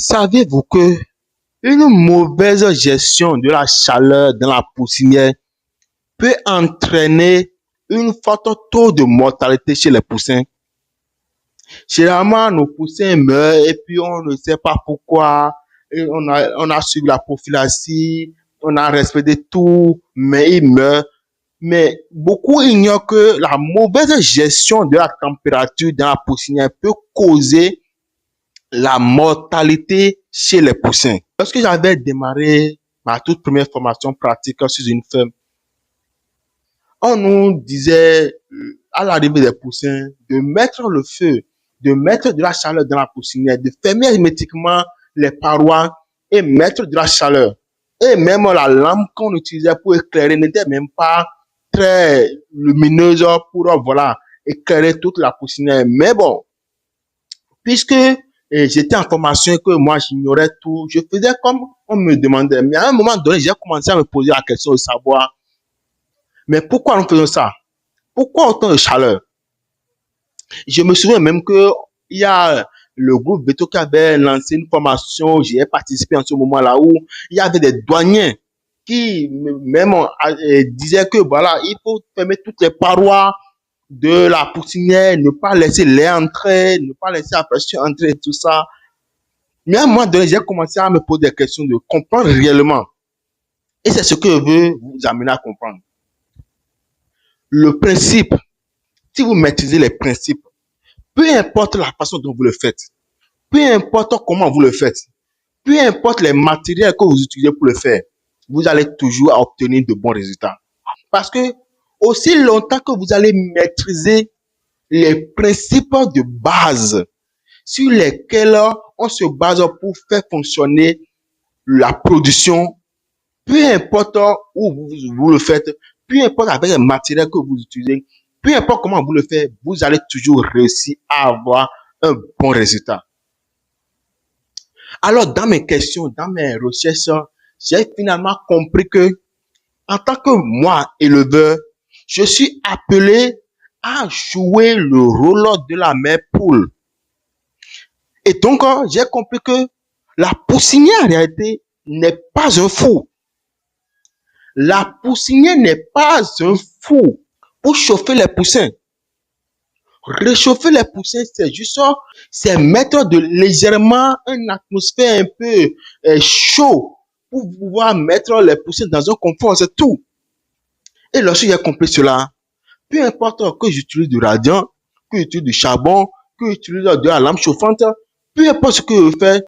Saviez-vous que une mauvaise gestion de la chaleur dans la poussinière peut entraîner une forte taux de mortalité chez les poussins? Généralement, nos poussins meurent et puis on ne sait pas pourquoi. Et on a suivi la prophylaxie, on a respecté tout, mais ils meurent. Mais beaucoup ignorent que la mauvaise gestion de la température dans la poussinière peut causer la mortalité chez les poussins. Lorsque j'avais démarré ma toute première formation pratique sur une ferme, on nous disait à l'arrivée des poussins de mettre le feu, de mettre de la chaleur dans la poussinière, de fermer hermétiquement les parois et mettre de la chaleur. Et même la lampe qu'on utilisait pour éclairer n'était même pas très lumineuse pour éclairer toute la poussinière. Mais bon, puisque j'étais en formation et que moi j'ignorais tout, je faisais comme on me demandait. Mais à un moment donné, j'ai commencé à me poser la question de savoir, mais pourquoi nous faisons ça? Pourquoi autant de chaleur? Je me souviens même que il y a le groupe Veto qui avait lancé une formation, j'y ai participé en ce moment-là où il y avait des douaniers qui même disaient que voilà, il faut fermer toutes les parois de la poussinière, ne pas laisser l'air entrer, ne pas laisser la pression entrer, tout ça. Mais à un moment donné, j'ai commencé à me poser des questions de comprendre réellement. Et c'est ce que je veux vous amener à comprendre. Le principe, si vous maîtrisez les principes, peu importe la façon dont vous le faites, peu importe comment vous le faites, peu importe les matériels que vous utilisez pour le faire, vous allez toujours obtenir de bons résultats. Parce que aussi longtemps que vous allez maîtriser les principes de base sur lesquels on se base pour faire fonctionner la production, peu importe où vous le faites, peu importe avec les matériels que vous utilisez, peu importe comment vous le faites, vous allez toujours réussir à avoir un bon résultat. Alors, dans mes questions, dans mes recherches, j'ai finalement compris que, en tant que moi, éleveur, je suis appelé à jouer le rôle de la mère poule. Et donc, j'ai compris que la poussinière, en réalité, n'est pas un fou. La poussinière n'est pas un fou pour chauffer les poussins. Réchauffer les poussins, c'est juste ça. C'est mettre légèrement une atmosphère un peu chaud pour pouvoir mettre les poussins dans un confort, c'est tout. Et lorsque j'ai compris cela, peu importe que j'utilise du radiant, que j'utilise du charbon, que j'utilise de la lampe chauffante, peu importe ce que je fais,